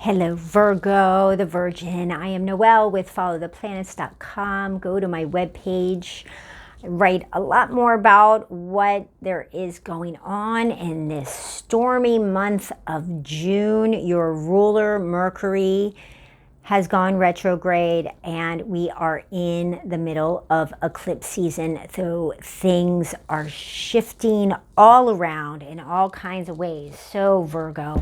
Hello, Virgo the Virgin. I am Noelle with followtheplanets.com. Go to my webpage. I write a lot more about what there is going on in this stormy month of June. Your ruler, Mercury, has gone retrograde, and we are in the middle of eclipse season. So things are shifting all around in all kinds of ways. So Virgo,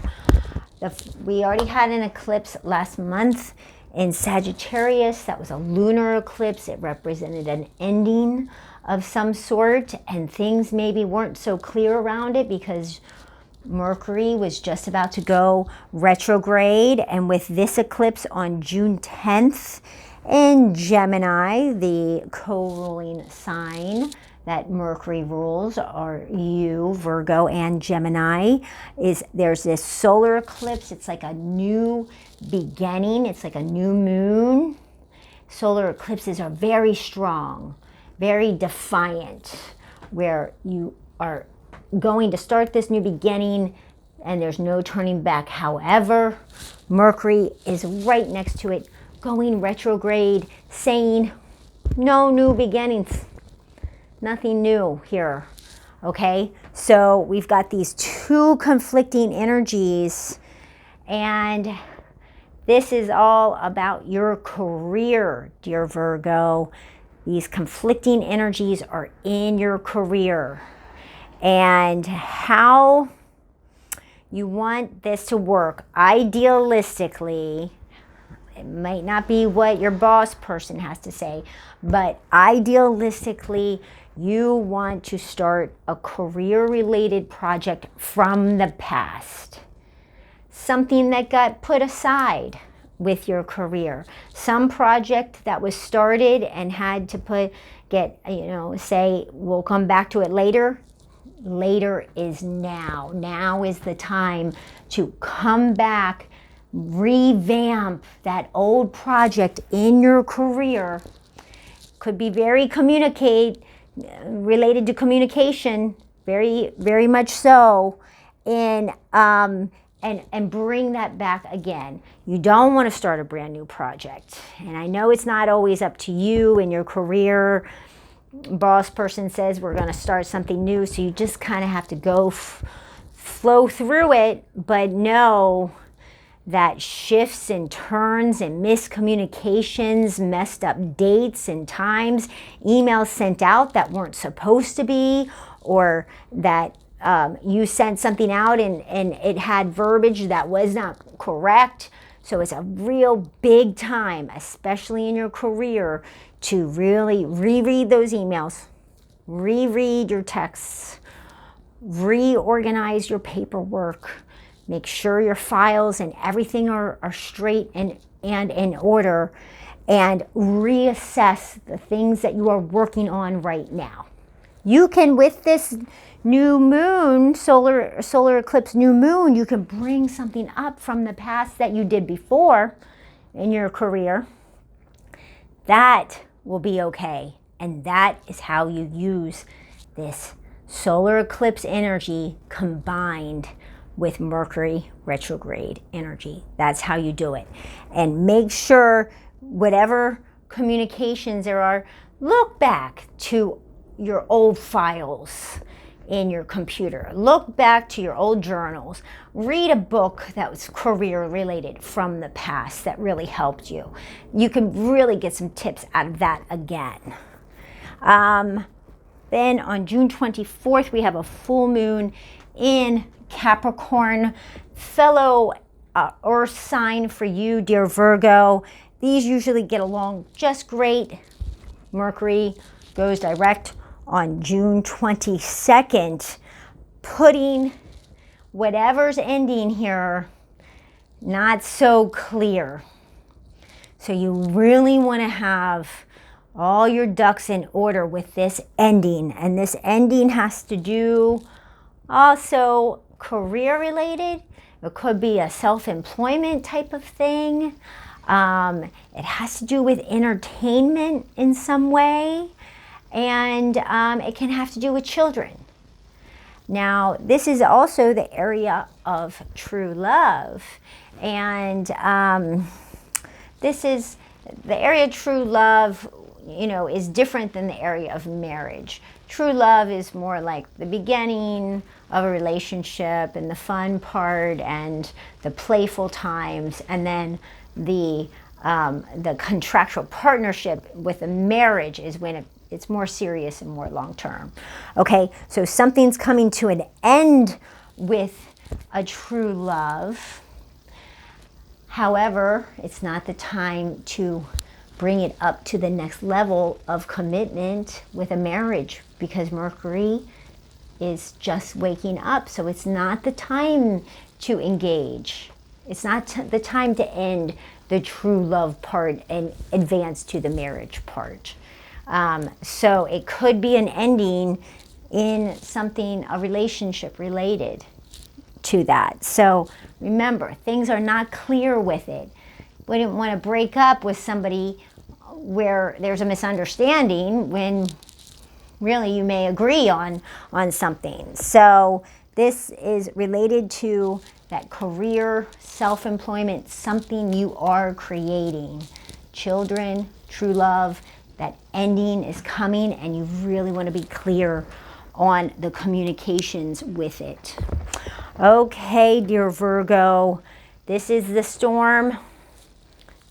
we already had an eclipse last month in Sagittarius. That was a lunar eclipse. It represented an ending of some sort, and things maybe weren't so clear around it because Mercury was just about to go retrograde. And with this eclipse on June 10th in Gemini, the co-ruling sign that Mercury rules are you, Virgo, and Gemini, there's this solar eclipse. It's like a new beginning. It's like a new moon. Solar eclipses are very strong, very defiant, where you are going to start this new beginning and there's no turning back. However, Mercury is right next to it, going retrograde, saying no new beginnings. Nothing new here, okay? So we've got these two conflicting energies, and this is all about your career, dear Virgo. These conflicting energies are in your career, and how you want this to work. Idealistically, it might not be what your boss person has to say, but idealistically, you want to start a career-related project from the past. Something that got put aside with your career. Some project that was started and had to say, we'll come back to it later. Later is now. Now is the time to come back, revamp that old project in your career. Could be very related to communication, very, very much so, and bring that back again. You don't want to start a brand new project. And I know it's not always up to you in your career. Boss person says we're going to start something new, so you just kind of have to go flow through it, but know that shifts and turns and miscommunications, messed up dates and times, emails sent out that weren't supposed to be, or that you sent something out and it had verbiage that was not correct. So it's a real big time, especially in your career, to really reread those emails, reread your texts, reorganize your paperwork. Make sure your files and everything are straight and in order, and reassess the things that you are working on right now. You can, with this new moon, solar eclipse new moon, you can bring something up from the past that you did before in your career. That will be okay. And that is how you use this solar eclipse energy combined with Mercury retrograde energy. That's how you do it. And make sure whatever communications there are, look back to your old files in your computer. Look back to your old journals. Read a book that was career related from the past that really helped you. You can really get some tips out of that again. Then on June 24th, we have a full moon in Capricorn, fellow earth sign for you, dear Virgo. These usually get along just great. Mercury goes direct on June 22nd, putting whatever's ending here not so clear. So you really want to have all your ducks in order with this ending. And this ending has to do also career related. It could be a self-employment type of thing. It has to do with entertainment in some way. And it can have to do with children. Now, this is also the area of true love. And this is the area of true love, you know, is different than the area of marriage. True love is more like the beginning of a relationship and the fun part and the playful times, and then the contractual partnership with a marriage is when it's more serious and more long-term. Okay, so something's coming to an end with a true love. However, it's not the time to bring it up to the next level of commitment with a marriage, because Mercury is just waking up. So it's not the time to engage. It's not the time to end the true love part and advance to the marriage part. So it could be an ending in something, a relationship related to that. So remember, things are not clear with it. We didn't want to break up with somebody where there's a misunderstanding when really you may agree on something. So this is related to that career, self-employment, something you are creating. Children, true love, that ending is coming, and you really want to be clear on the communications with it. Okay, dear Virgo, this is the storm.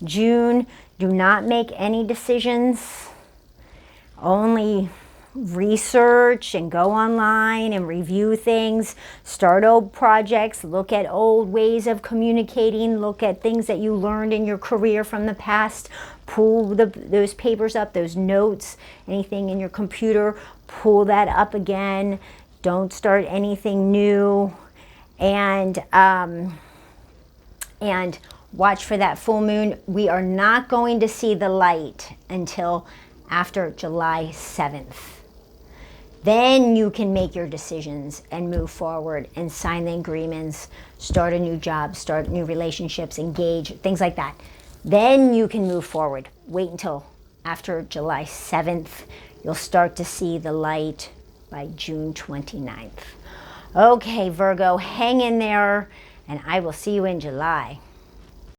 June, do not make any decisions. Only research and go online and review things. Start old projects. Look at old ways of communicating. Look at things that you learned in your career from the past. Pull those papers up, those notes, anything in your computer. Pull that up again. Don't start anything new. And watch for that full moon. We are not going to see the light until after July 7th. Then you can make your decisions and move forward and sign the agreements, start a new job, start new relationships, engage, things like that. Then you can move forward. Wait until after July 7th. You'll start to see the light by June 29th. Okay, Virgo, hang in there, and I will see you in July.